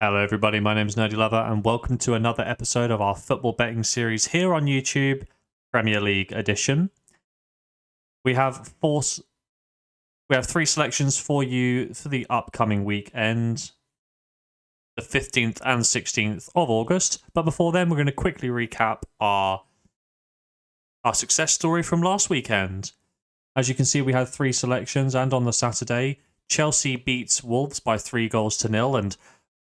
Hello everybody, my name is Nerdy Lover and welcome to another episode of our football betting series here on YouTube, Premier League edition. We have three selections for you for the upcoming weekend, the 15th and 16th of August. But before then, we're going to quickly recap our success story from last weekend. As you can see, we had three selections, and on the Saturday, Chelsea beats Wolves by 3-0, and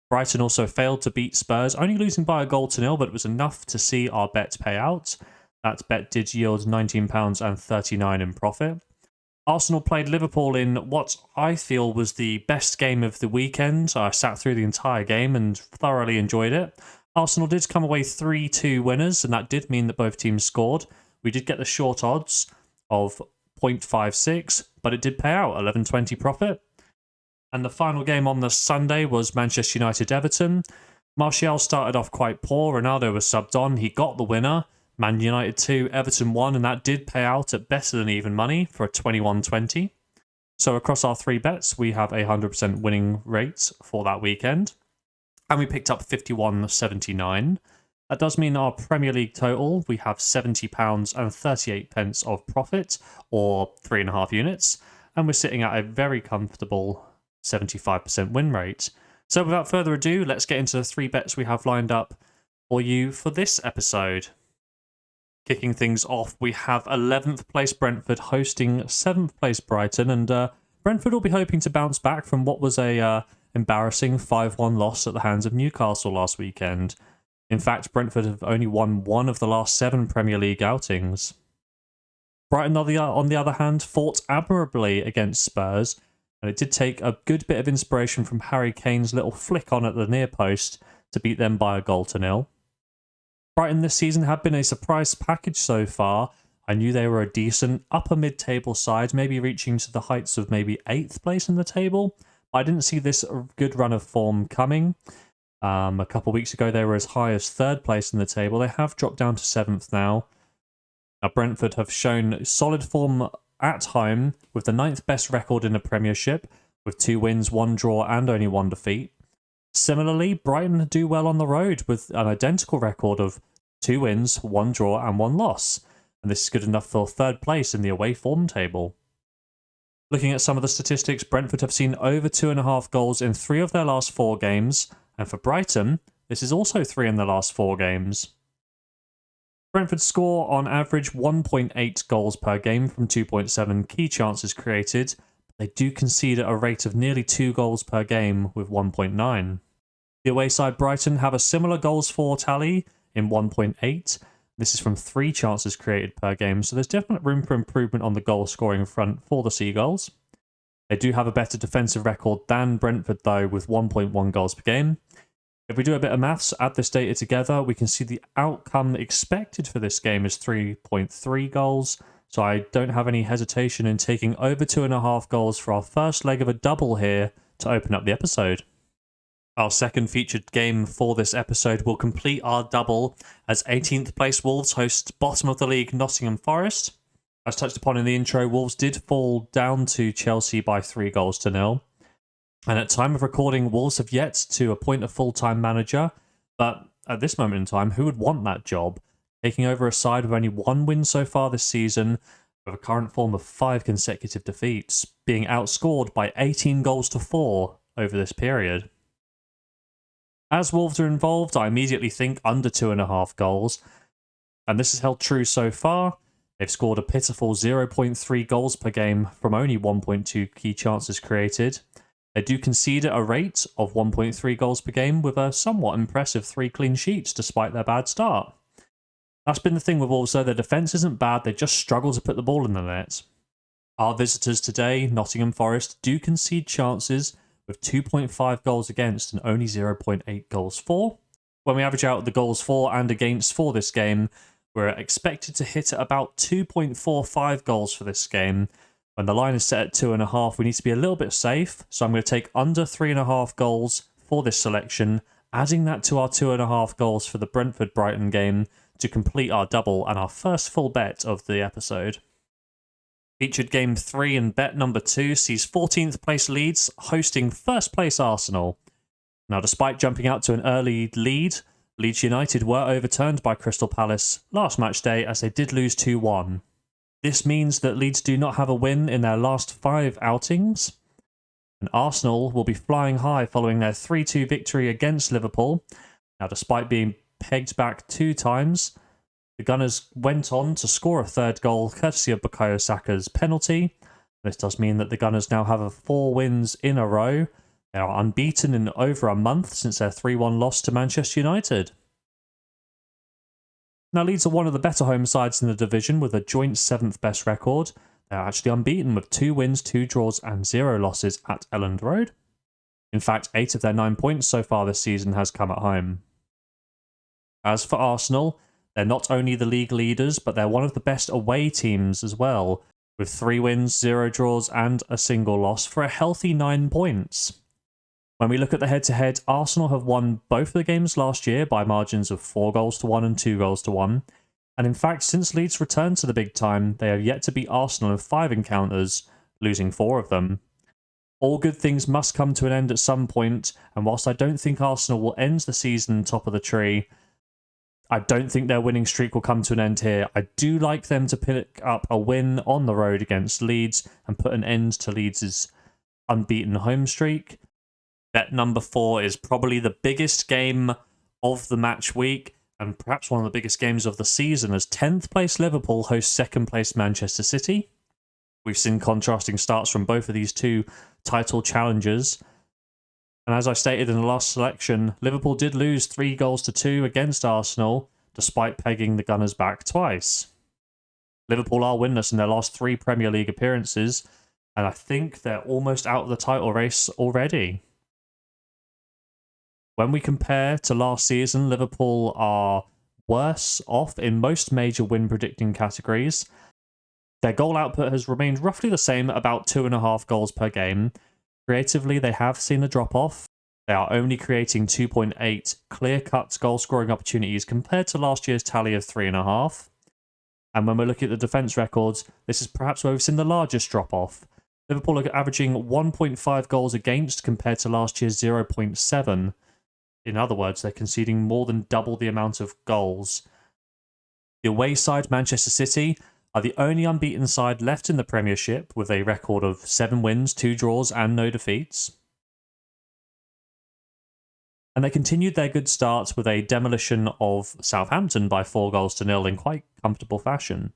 Brighton also failed to beat Spurs, only losing by 1-0, but it was enough to see our bet pay out. That bet did yield £19.39 in profit. Arsenal played Liverpool in what I feel was the best game of the weekend. I sat through the entire game and thoroughly enjoyed it. Arsenal did come away 3-2 winners, and that did mean that both teams scored. We did get the short odds of 0.56, but it did pay out 11.20 profit. And the final game on the Sunday was Manchester United-Everton. Martial started off quite poor. Ronaldo was subbed on. He got the winner. Man United 2, Everton 1, and that did pay out at better than even money for a 21.20. So across our three bets, we have a 100% winning rate for that weekend. And we picked up 51.79. That does mean our Premier League total, we have £70.38 of profit, or 3.5 units. And we're sitting at a very comfortable 75% win rate. So without further ado, let's get into the three bets we have lined up for you for this episode. Kicking things off, we have 11th place Brentford hosting 7th place Brighton, and Brentford will be hoping to bounce back from what was a embarrassing 5-1 loss at the hands of Newcastle last weekend. In fact, Brentford have only won one of the last 7 Premier League outings. Brighton, on the other hand, fought admirably against Spurs, and it did take a good bit of inspiration from Harry Kane's little flick on at the near post to beat them by 1-0. Brighton this season have been a surprise package so far. I knew they were a decent upper mid-table side, maybe reaching to the heights of maybe 8th place in the table. I didn't see this good run of form coming. A couple of weeks ago, they were as high as 3rd place in the table. They have dropped down to 7th now. Brentford have shown solid form at home with the 9th best record in the Premiership, with 2 wins, 1 draw and only 1 defeat. Similarly, Brighton do well on the road with an identical record of 2 wins, 1 draw and 1 loss. And this is good enough for 3rd place in the away form table. Looking at some of the statistics, Brentford have seen over 2.5 goals in 3 of their last 4 games. And for Brighton, this is also 3 in the last 4 games. Brentford score on average 1.8 goals per game from 2.7 key chances created. They do concede at a rate of nearly 2 goals per game with 1.9. The away side Brighton have a similar goals for tally in 1.8. This is from 3 chances created per game, so there's definite room for improvement on the goal scoring front for the Seagulls. They do have a better defensive record than Brentford though, with 1.1 goals per game. If we do a bit of maths, add this data together, we can see the outcome expected for this game is 3.3 goals. So I don't have any hesitation in taking over 2.5 goals for our first leg of a double here to open up the episode. Our second featured game for this episode will complete our double as 18th place Wolves host bottom of the league Nottingham Forest. As touched upon in the intro, Wolves did fall down to Chelsea by 3-0. And at time of recording, Wolves have yet to appoint a full-time manager, but at this moment in time, who would want that job? Taking over a side with only 1 win so far this season, with a current form of 5 consecutive defeats, being outscored by 18-4 over this period. As Wolves are involved, I immediately think under 2.5 goals, and this has held true so far. They've scored a pitiful 0.3 goals per game from only 1.2 key chances created. They do concede at a rate of 1.3 goals per game with a somewhat impressive 3 clean sheets despite their bad start. That's been the thing with Wolves though, their defence isn't bad, they just struggle to put the ball in the net. Our visitors today, Nottingham Forest, do concede chances with 2.5 goals against and only 0.8 goals for. When we average out the goals for and against for this game, we're expected to hit at about 2.45 goals for this game. When the line is set at 2.5, we need to be a little bit safe, so I'm going to take under 3.5 goals for this selection, adding that to our 2.5 goals for the Brentford-Brighton game to complete our double and our first full bet of the episode. Featured game 3 and bet number 2 sees 14th place Leeds hosting 1st place Arsenal. Now, despite jumping out to an early lead, Leeds United were overturned by Crystal Palace last match day as they did lose 2-1. This means that Leeds do not have a win in their last 5 outings, and Arsenal will be flying high following their 3-2 victory against Liverpool. Now, despite being pegged back 2 times, the Gunners went on to score a third goal courtesy of Bukayo Saka's penalty. This does mean that the Gunners now have 4 wins in a row. They are unbeaten in over a month since their 3-1 loss to Manchester United. Now, Leeds are one of the better home sides in the division with a joint 7th best record. They are actually unbeaten with 2 wins, 2 draws and 0 losses at Elland Road. In fact, 8 of their 9 points so far this season has come at home. As for Arsenal, they're not only the league leaders, but they're one of the best away teams as well, with 3 wins, 0 draws and a single loss for a healthy 9 points. When we look at the head-to-head, Arsenal have won both of the games last year by margins of 4-1 and 2-1. And in fact, since Leeds returned to the big time, they have yet to beat Arsenal in 5 encounters, losing 4 of them. All good things must come to an end at some point, and whilst I don't think Arsenal will end the season top of the tree, I don't think their winning streak will come to an end here. I do like them to pick up a win on the road against Leeds and put an end to Leeds' unbeaten home streak. Bet number 4 is probably the biggest game of the match week and perhaps one of the biggest games of the season as 10th place Liverpool hosts 2nd place Manchester City. We've seen contrasting starts from both of these 2 title challengers. And as I stated in the last selection, Liverpool did lose 3-2 against Arsenal despite pegging the Gunners back twice. Liverpool are winless in their last 3 Premier League appearances, and I think they're almost out of the title race already. When we compare to last season, Liverpool are worse off in most major win predicting categories. Their goal output has remained roughly the same at about 2.5 goals per game. Creatively, they have seen a drop-off. They are only creating 2.8 clear-cut goal-scoring opportunities compared to last year's tally of 3.5. And when we're looking at the defence records, this is perhaps where we've seen the largest drop-off. Liverpool are averaging 1.5 goals against compared to last year's 0.7. In other words, they're conceding more than double the amount of goals. The away side, Manchester City, are the only unbeaten side left in the Premiership with a record of 7 wins, 2 draws and no defeats. And they continued their good start with a demolition of Southampton by 4-0 in quite comfortable fashion.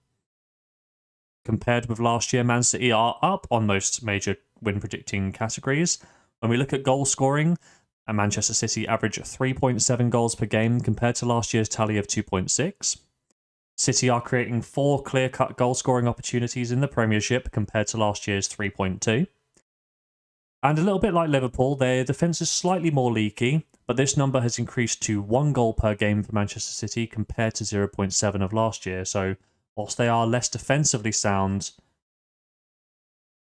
Compared with last year, Man City are up on most major win predicting categories. When we look at goal scoring, and Manchester City average 3.7 goals per game compared to last year's tally of 2.6. City are creating 4 clear-cut goal-scoring opportunities in the Premiership compared to last year's 3.2. And a little bit like Liverpool, their defence is slightly more leaky, but this number has increased to 1 goal per game for Manchester City compared to 0.7 of last year. So whilst they are less defensively sound,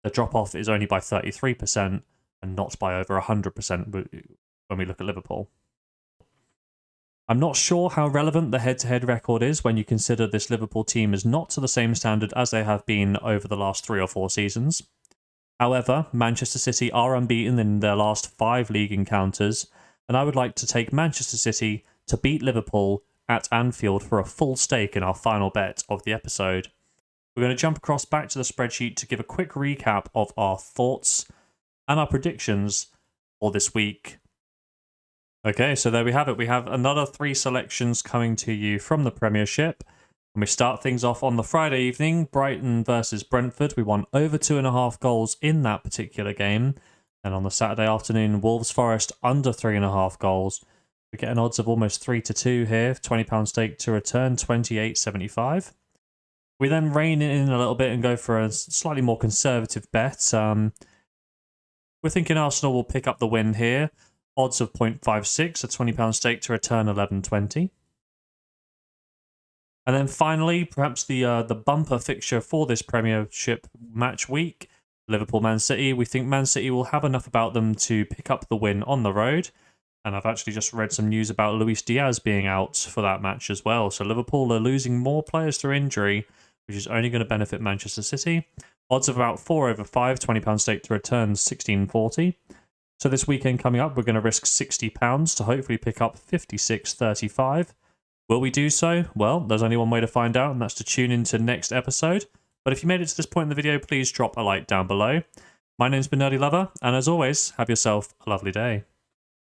the drop-off is only by 33% and not by over 100% when we look at Liverpool. I'm not sure how relevant the head-to-head record is when you consider this Liverpool team is not to the same standard as they have been over the last 3 or 4 seasons. However, Manchester City are unbeaten in their last 5 league encounters, and I would like to take Manchester City to beat Liverpool at Anfield for a full stake in our final bet of the episode. We're going to jump across back to the spreadsheet to give a quick recap of our thoughts and our predictions for this week. Okay, so there we have it. We have another 3 selections coming to you from the Premiership. And we start things off on the Friday evening, Brighton versus Brentford. We won over 2.5 goals in that particular game. And on the Saturday afternoon, Wolves Forest under 3.5 goals. We get an odds of almost 3-2 here, £20 stake to return, 28.75. We then rein it in a little bit and go for a slightly more conservative bet. We're thinking Arsenal will pick up the win here. Odds of 0.56, a £20 stake to return 11.20. And then finally, perhaps the bumper fixture for this Premiership match week, Liverpool-Man City. We think Man City will have enough about them to pick up the win on the road. And I've actually just read some news about Luis Diaz being out for that match as well. So Liverpool are losing more players through injury, which is only going to benefit Manchester City. Odds of about 4/5, £20 stake to return 16.40. So this weekend coming up, we're going to risk £60 to hopefully pick up 56.35. Will we do so? Well, there's only one way to find out, and that's to tune into next episode. But if you made it to this point in the video, please drop a like down below. My name's been Nerdy Lover, and as always, have yourself a lovely day.